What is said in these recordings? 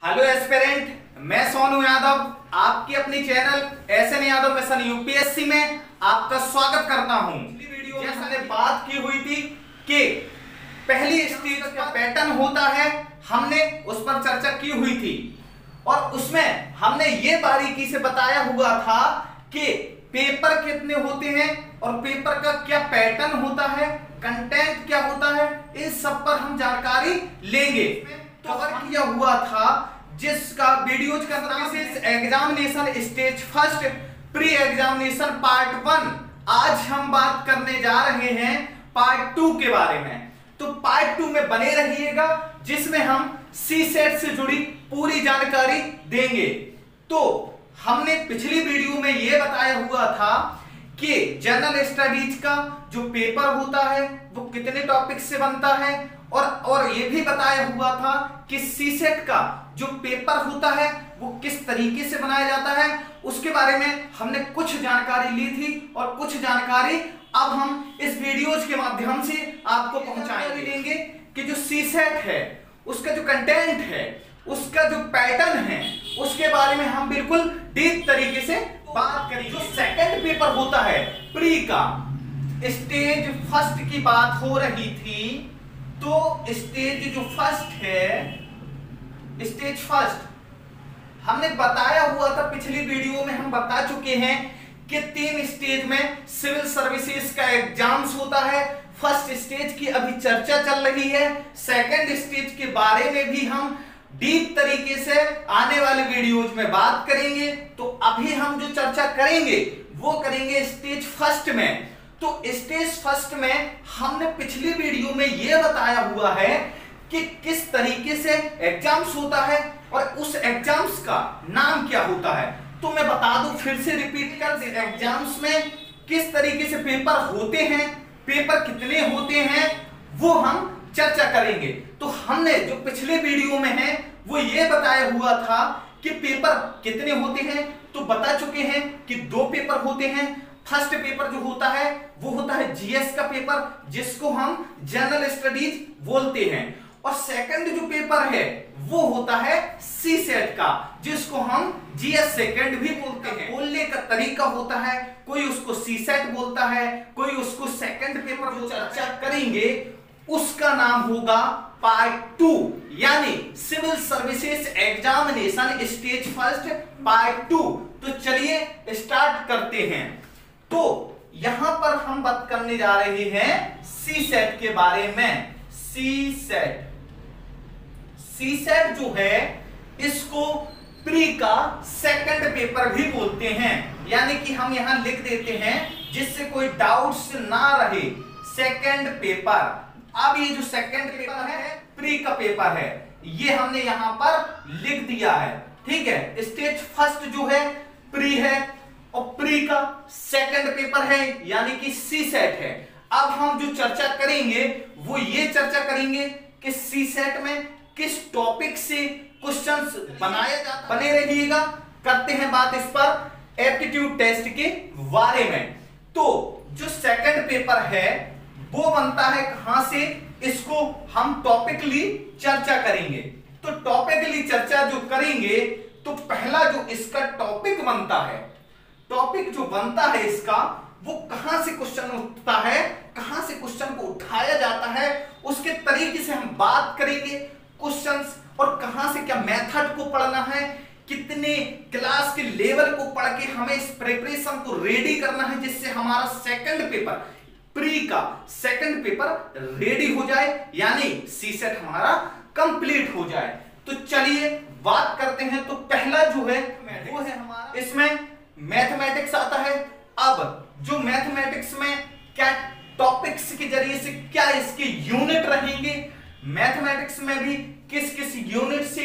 Hello aspirant, मैं सोनू यादव आपकी अपनी channel SN Yadav mission UPSC में आपका स्वागत करता हूं। पिछली वीडियो में हमने बात की हुई थी कि पहली स्टेज का पैटर्न होता है, हमने उस पर चर्चा की हुई थी और उसमें हमने ये बारीकी से बताया हुआ था कि पेपर कितने होते हैं और पेपर का क्या पैटर्न होता है, कंटेंट क्या होता है, इन सब पर हम जानकारी लेंगे। कवर किया हुआ था जिसका वीडियोज का नाम है examination stage first pre examination part 1। आज हम बात करने जा रहे हैं पार्ट 2 के बारे में। तो पार्ट 2 में बने रहिएगा जिसमें हम CSET से जुड़ी पूरी जानकारी देंगे। तो हमने पिछली वीडियो में यह बताया हुआ था कि जनरल स्टडीज का जो पेपर होता है वो कितने टॉपिक से बनता है और ये भी बताया हुआ था कि CSET का जो पेपर होता है वो किस तरीके से बनाया जाता है। उसके बारे में हमने कुछ जानकारी ली थी और कुछ जानकारी अब हम इस वीडियोज के माध्यम से आपको पहुंचाएंगे कि जो CSET है उसका जो कंटेंट है, उसका जो पैटर्न है, उसके बारे में हम बिल्कुल डीप तरीके से बात करेंगे। जो सेकंड पेपर होता है प्री का, स्टेज फर्स्ट की बात हो रही थी, तो स्टेज जो फर्स्ट है, स्टेज फर्स्ट हमने बताया हुआ था पिछली वीडियो में, हम बता चुके हैं कि 3 स्टेज में सिविल सर्विसेज का एग्जाम्स होता है। फर्स्ट स्टेज की अभी चर्चा चल रही है, सेकंड स्टेज के बारे में भी हम डीप तरीके से आने वाले वीडियोज में बात करेंगे। तो अभी हम जो चर्चा करेंगे वो करेंगे स्टेज फर्स्ट में। तो स्टेज फर्स्ट में हमने पिछली वीडियो में यह बताया हुआ है कि किस तरीके से एग्जाम्स होता है और उस एग्जाम्स का नाम क्या होता है। तो मैं बता दूं, फिर से रिपीट कर दे, एग्जाम्स में किस तरीके से पेपर होते हैं, पेपर कितने होते हैं, वो हम चर्चा करेंगे। तो हमने जो पिछले वीडियो में है वो ये बताया हुआ था कि पेपर कितने होते हैं, तो बता चुके हैं कि 2 पेपर होते हैं। फर्स्ट पेपर जो होता है वो होता है जीएस का पेपर जिसको हम जनरल स्टडीज बोलते हैं, और सेकंड जो पेपर है वो होता है CSET का जिसको हम जीएस सेकंड भी बोलते हैं। बोलने का तरीका होता है, कोई उसको CSET बोलता है, कोई उसको सेकंड पेपर। जो चर्चा करेंगे उसका नाम होगा पार्ट 2 यानी civil services examination stage first part 2। तो चलिए स्टार्ट करते हैं। तो यहां पर हम बात करने जा रहे हैं CSET के बारे में। CSET जो है इसको प्री का सेकंड पेपर भी बोलते हैं, यानी कि हम यहां लिख देते हैं जिससे कोई डाउट्स ना रहे, सेकंड पेपर। अब ये जो सेकंड पेपर है प्री का पेपर है, ये हमने यहां पर लिख दिया है, ठीक है। स्टेज फर्स्ट जो है प्री है और प्री का सेकंड पेपर है यानी कि CSET है। अब हम जो चर्चा करेंगे वो ये चर्चा करेंगे कि CSET में किस टॉपिक से क्वेश्चंस बनाए जाते, बने रहिएगा। करते हैं बात इस पर एप्टीट्यूड टेस्ट के बारे में। तो जो सेकंड पेपर है वो बनता है कहां से, इसको हम टॉपिकली चर्चा करेंगे। तो टॉपिकली चर्चा जो करेंगे तो पहला जो इसका टॉपिक बनता है, टॉपिक जो बनता है इसका, वो कहां से क्वेश्चन उठता है, कहां से क्वेश्चन को उठाया जाता है, उसके तरीके से हम बात करेंगे क्वेश्चंस, और कहां से क्या मेथड को पढ़ना है, कितने क्लास के लेवल को पढ़ के हमें इस प्रिपरेशन को रेडी करना है जिससे हमारा सेकंड पेपर प्री का सेकंड पेपर रेडी हो जाए, यानी CSET हमारा कंप्लीट हो जाए। तो चलिए बात करते हैं। तो पहला जो है वो है हमारा, इसमें मैथमेटिक्स आता है। अब जो मैथमेटिक्स में क्या टॉपिक्स के जरिए से क्या इसके यूनिट रहेंगे, मैथमेटिक्स में भी किस किस यूनिट से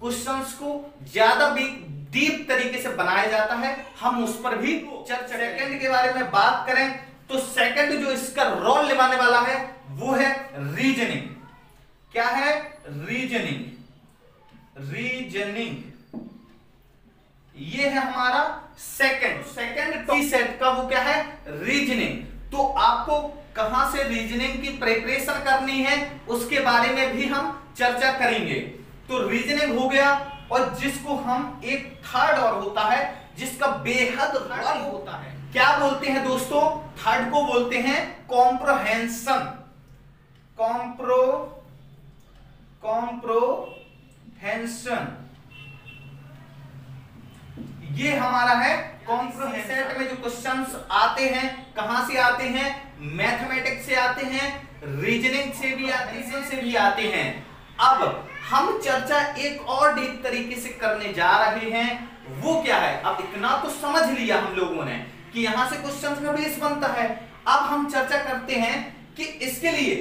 क्वेश्चंस को ज्यादा भी डीप तरीके से बनाया जाता है, हम उस पर भी चर्चा। सेकंड के बारे में बात करें तो सेकंड जो इसका रोल निभाने वाला है वो है रीजनिंग। क्या है? रीजनिंग। ये है हमारा सेकंड CSET का वो क्या है? रीजनिंग। तो आपको कहां से रीजनिंग की प्रिपरेशन करनी है उसके बारे में भी हम चर्चा करेंगे। तो रीजनिंग हो गया, और जिसको हम एक थर्ड और होता है जिसका बेहद बड़ा होता है। क्या बोलते हैं दोस्तों? थर्ड को बोलते हैं कॉम्प्रोहेंशन। कॉम्प्रोहेंशन ये हमारा है कॉम्प्रोहेंशन। सेट में जो क्वेश्चंस आते हैं कहां से आते हैं? मैथमेटिक्स से आते हैं, रीजनिंग से भी आते हैं, से भी आते हैं। अब हम चर्चा एक और डीप तरीके से करने जा रहे हैं, वो क्या है? अब इतना तो समझ लिया हम लोगों ने कि यहां से क्वेश्चंस का बेस बनता है। अब हम चर्चा करते हैं कि इसके लिए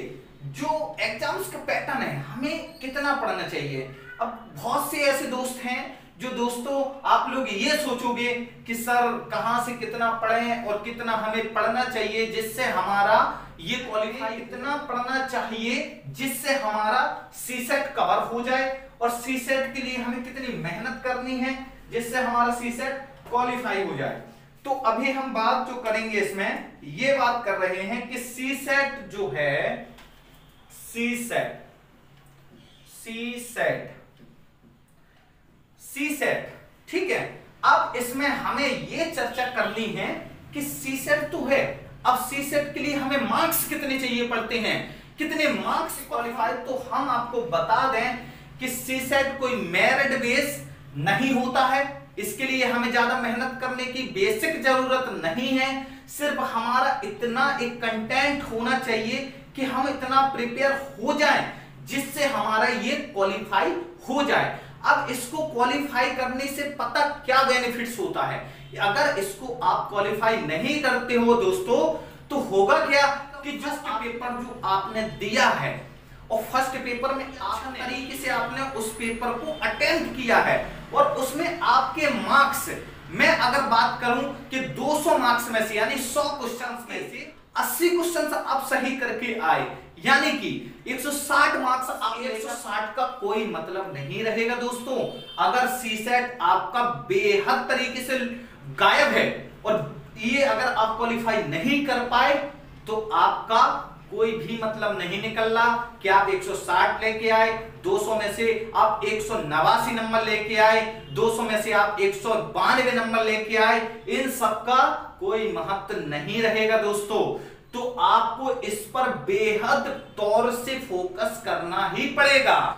जो एग्जाम्स का पैटर्न है हमें कितना पढ़ना चाहिए। अब बहुत से ऐसे दोस्त हैं जो दोस्तों आप लोग ये सोचोगे कि सर कहां से कितना पढ़ें और कितना हमें पढ़ना चाहिए जिससे हमारा ये क्वालिफाई, कितना पढ़ना चाहिए जिससे हमारा सीसेट कवर हो जाए, और सीसेट के लिए हमें कितनी मेहनत करनी है जिससे हमारा सीसेट क्वालिफाई हो जाए। तो अभी हम बात जो करेंगे इसमें ये बात कर रहे हैं कि सीसेट जो है, सीसेट ठीक है। अब इसमें हमें ये चर्चा करनी है कि सीसेट तो है, अब सीसेट के लिए हमें मार्क्स कितने चाहिए पड़ते हैं, कितने मार्क्स क्वालिफाई। तो हम आपको बता दें कि सीसेट कोई मेरिट बेस नहीं होता है, इसके लिए हमें ज्यादा मेहनत करने की बेसिक जरूरत नहीं है। सिर्फ हमारा इतना एक कंटेंट होना चाहिए कि हम इतना प्रिपेयर हो जाएं जिससे हमारा ये क्वालिफाई हो जाए। अब इसको क्वालिफाई करने से पता क्या बेनिफिट्स होता है? अगर इसको आप क्वालिफाई नहीं करते हो दोस्तों तो होगा क्या कि जो पेपर जो आपने दिया है और फर्स्ट पेपर में अच्छा तरीके से आपने उस पेपर को अटेम्प्ट किया है और उसमें आपके मार्क्स, मैं अगर बात करूं कि 200 मार्क्स में से यानी 100 क्वेश्चंस में से 80 क्वेश्चंस आप सही करके आए, यानी कि 160 मार्क्स। आप 160 का कोई मतलब नहीं रहेगा दोस्तों अगर सीसेट आपका बेहद तरीके से गायब है और ये अगर आप क्वालिफाई नहीं कर पाए तो आपका कोई भी मतलब नहीं निकल रहा कि आप 160 लेके आए, 200 में से आप 189 नंबर लेके आए, 200 में से आप 192 नंबर लेके आए, इन सब का कोई महत्व नहीं रहेगा दोस्तों। तो आपको इस पर बेहद तौर से फोकस करना ही पड़ेगा।